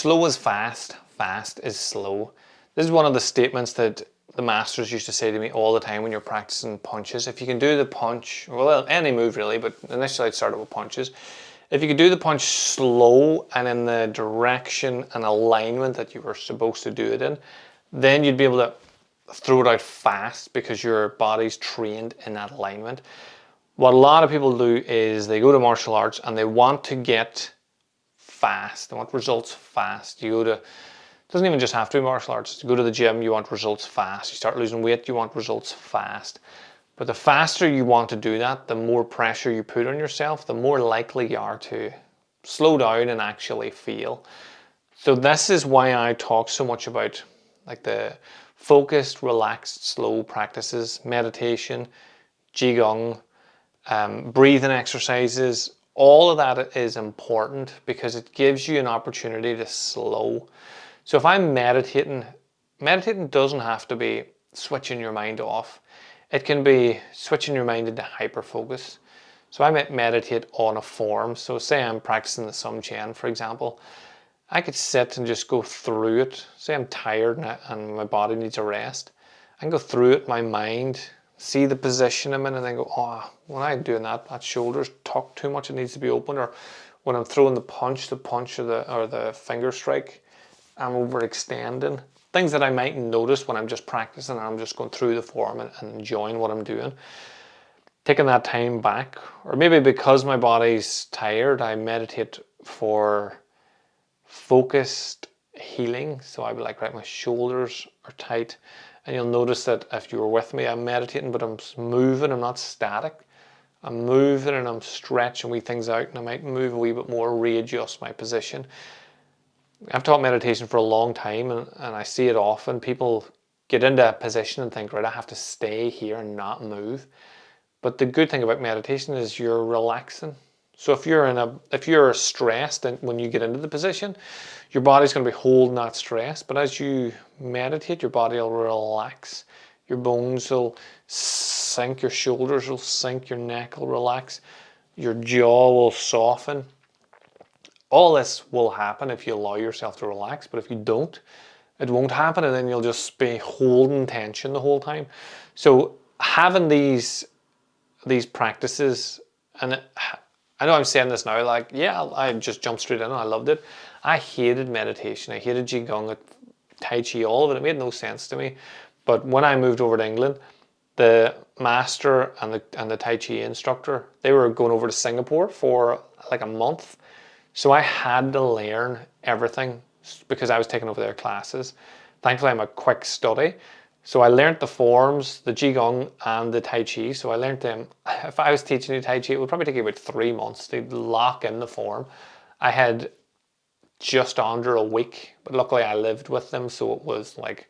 slow is fast, fast is slow. This is one of the statements that the masters used to say to me all the time when you're practicing punches. If you can do the punch, well, any move really, but initially I'd start with punches. If you could do the punch slow and in the direction and alignment that you were supposed to do it in, then you'd be able to throw it out fast because your body's trained in that alignment. What a lot of people do is they go to martial arts and they want to get fast. They want results fast. You go to, it doesn't even just have to be martial arts. You go to the gym, you want results fast. You start losing weight, you want results fast. But the faster you want to do that, the more pressure you put on yourself, the more likely you are to slow down and actually fail. So this is why I talk so much about like the focused, relaxed, slow practices, meditation, Qi Gong, breathing exercises. All of that is important because it gives you an opportunity to slow. So if I'm meditating, meditating doesn't have to be switching your mind off. It can be switching your mind into hyper focus. So I might meditate on a form. So say I'm practicing the Sum Chen, for example. I could sit and just go through it. Say I'm tired and my body needs a rest. I can go through it, my mind, see the position I'm in, and then go, oh, when I'm doing that, that shoulder's tucked too much, it needs to be open. Or when I'm throwing the punch or the finger strike, I'm overextending. Things that I might notice when I'm just practicing and I'm just going through the form and enjoying what I'm doing. Taking that time back, or maybe because my body's tired, I meditate for focused healing. So I'd be like, right, my shoulders are tight. And you'll notice that if you were with me, I'm meditating, but I'm moving, I'm not static. I'm moving and I'm stretching wee things out, and I might move a wee bit more, readjust my position. I've taught meditation for a long time, and I see it often. People get into a position and think, right, I have to stay here and not move. But the good thing about meditation is you're relaxing. So if you're stressed and when you get into the position, your body's going to be holding that stress. But as you meditate, your body will relax. Your bones will sink, your shoulders will sink, your neck will relax, your jaw will soften. All this will happen if you allow yourself to relax, but if you don't, it won't happen, and then you'll just be holding tension the whole time. So having these practices, and I know I'm saying this now, like, yeah, I just jumped straight in and I loved it. I hated meditation. I hated Qigong, Tai Chi, all of it. It made no sense to me. But when I moved over to England, the master and the Tai Chi instructor, they were going over to Singapore for like a month. So I had to learn everything because I was taking over their classes. Thankfully, I'm a quick study. So I learned the forms, the Qigong and the Tai Chi. So I learned them. If I was teaching you Tai Chi, it would probably take you about 3 months to lock in the form. I had just under a week, but luckily I lived with them, so it was like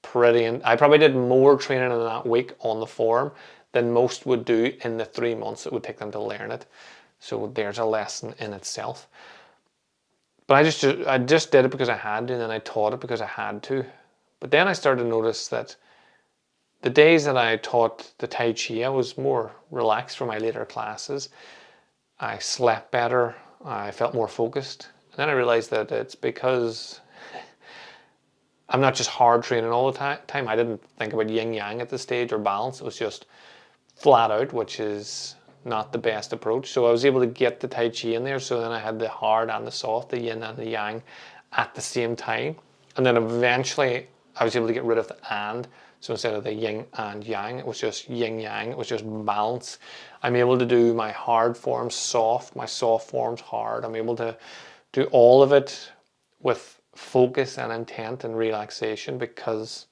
pretty. And I probably did more training in that week on the form than most would do in the 3 months it would take them to learn it. So there's a lesson in itself. But I just did it because I had to, and then I taught it because I had to. But then I started to notice that the days that I taught the Tai Chi, I was more relaxed for my later classes. I slept better. I felt more focused. And then I realized that it's because I'm not just hard training all the time. I didn't think about yin yang at this stage or balance. It was just flat out, which is not the best approach. So I was able to get the Tai Chi in there. So then I had the hard and the soft, the yin and the yang at the same time. And then eventually I was able to get rid of the and. So instead of the yin and yang, it was just yin yang. It was just balance. I'm able to do my hard forms soft, my soft forms hard. I'm able to do all of it with focus and intent and relaxation because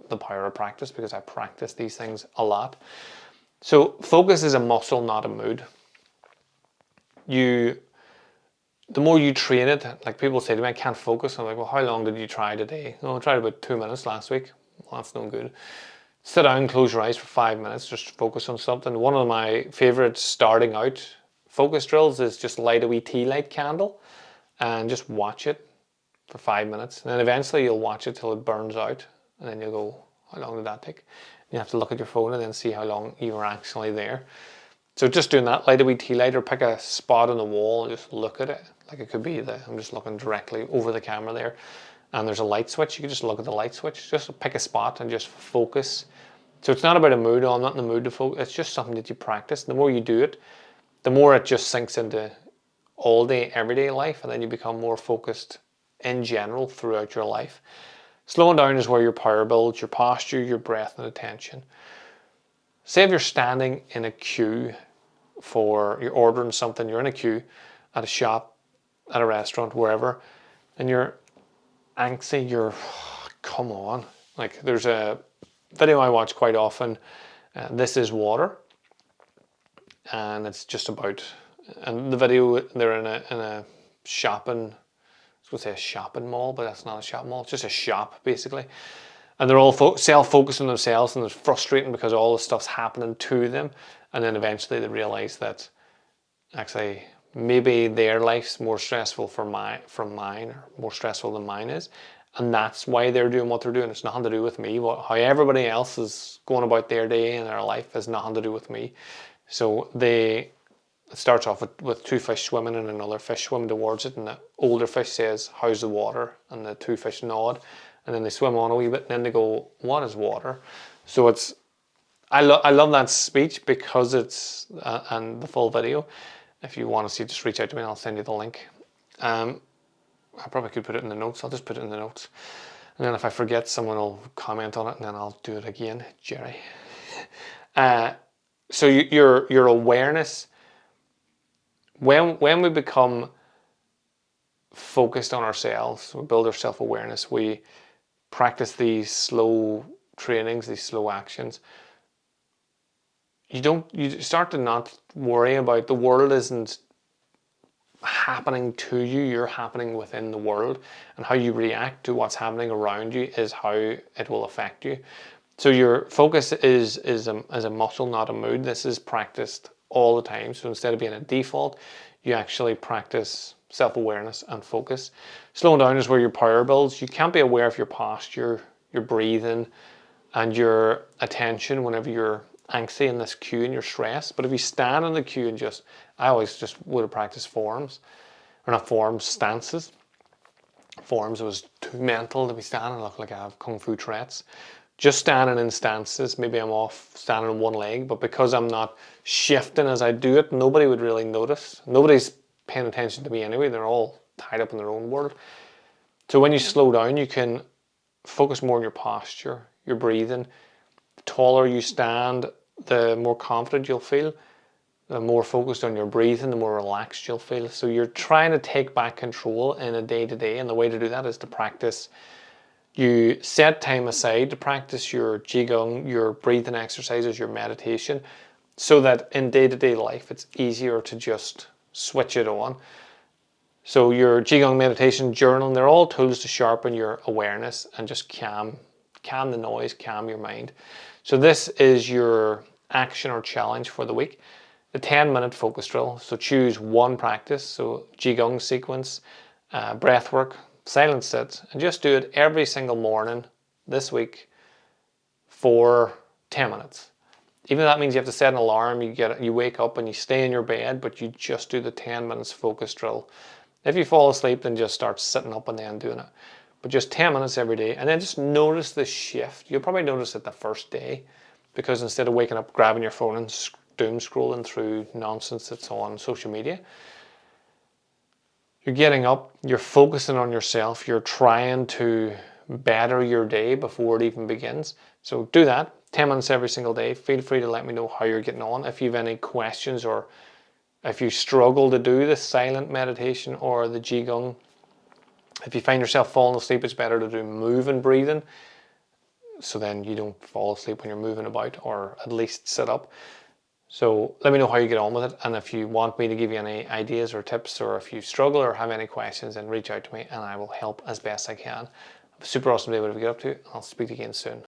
the power of practice, because I practice these things a lot. So focus is a muscle, not a mood. The more you train it, like people say to me, I can't focus. I'm like, well, how long did you try today? Oh, I tried about 2 minutes last week. Well, that's no good. Sit down, close your eyes for 5 minutes, just focus on something. One of my favorite starting out focus drills is just light a wee tea light candle and just watch it for 5 minutes. And then eventually you'll watch it till it burns out. And then you'll go, how long did that take? You have to look at your phone and then see how long you were actually there. So just doing that, light a wee tea light or pick a spot on the wall and just look at it. Like it could be I'm just looking directly over the camera there, and there's a light switch. You can just look at the light switch. Just pick a spot and just focus. So it's not about a mood. Oh, I'm not in the mood to focus. It's just something that you practice. The more you do it, the more it just sinks into all day, everyday life, and then you become more focused in general throughout your life. Slowing down is where your power builds, your posture, your breath, and attention. Say if you're standing in a queue you're ordering something, you're in a queue at a shop, at a restaurant, wherever, and you're angsty, come on. Like there's a video I watch quite often, This Is Water, and it's just about, and the video, they're in a shopping, I was going to say a shopping mall, but that's not a shopping mall, it's just a shop basically. And they're all self-focused on themselves, and it's frustrating because all the stuff's happening to them. And then eventually they realize that actually maybe their life's more stressful from mine, or more stressful than mine is. And that's why they're doing what they're doing. It's nothing to do with me. How everybody else is going about their day and their life has nothing to do with me. So it starts off with two fish swimming and another fish swimming towards it, and the older fish says, "How's the water?" And the two fish nod, and then they swim on a wee bit, and then they go, "What is water?" So I love that speech because it's, and the full video. If you want to see, just reach out to me and I'll send you the link. I probably could put it in the notes. I'll just put it in the notes. And then if I forget, someone will comment on it and then I'll do it again, Jerry. So your awareness, when we become focused on ourselves, we build our self-awareness, we practice these slow trainings, these slow actions, you start to not worry about the world isn't happening to you, you're happening within the world, and how you react to what's happening around you is how it will affect you. So your focus is a muscle, not a mood. This is practiced all the time. So instead of being a default, you actually practice self-awareness and focus. Slowing down is where your power builds. You can't be aware of your posture, your breathing, and your attention whenever you're angsty in this queue and you're stressed. But if you stand in the queue and I always just would have practiced stances. Forms, it was too mental to be standing, look like I have Kung Fu Tourette's. Just standing in stances, maybe I'm off standing on one leg, but because I'm not shifting as I do it, nobody would really notice. Nobody's paying attention to me anyway, they're all tied up in their own world. So when you slow down, you can focus more on your posture, your breathing. The taller you stand, the more confident you'll feel. The more focused on your breathing, the more relaxed you'll feel. So you're trying to take back control in a day-to-day, and the way to do that is to practice. You set time aside to practice your Qi Gong, your breathing exercises, your meditation, so that in day-to-day life it's easier to just switch it on. So your Qi Gong, meditation, journaling, they're all tools to sharpen your awareness and just calm the noise, calm your mind. So this is your action or challenge for the week. The 10-minute focus drill. So choose one practice. So Qi Gong sequence, breathwork, silent sit, and just do it every single morning this week for 10 minutes. Even though that means you have to set an alarm, you wake up and you stay in your bed, but you just do the 10 minutes focus drill. If you fall asleep, then just start sitting up and then doing it. But just 10 minutes every day, and then just notice the shift. You'll probably notice it the first day, because instead of waking up, grabbing your phone and doom scrolling through nonsense that's on social media, you're getting up, you're focusing on yourself, you're trying to better your day before it even begins. So do that, 10 minutes every single day. Feel free to let me know how you're getting on. If you have any questions, or if you struggle to do the silent meditation or the Qi Gong, if you find yourself falling asleep, it's better to do moving breathing, so then you don't fall asleep when you're moving about, or at least sit up. So let me know how you get on with it, and if you want me to give you any ideas or tips, or if you struggle or have any questions, then reach out to me and I will help as best I can. Have a super awesome day, whatever you get up to. I'll speak to you again soon.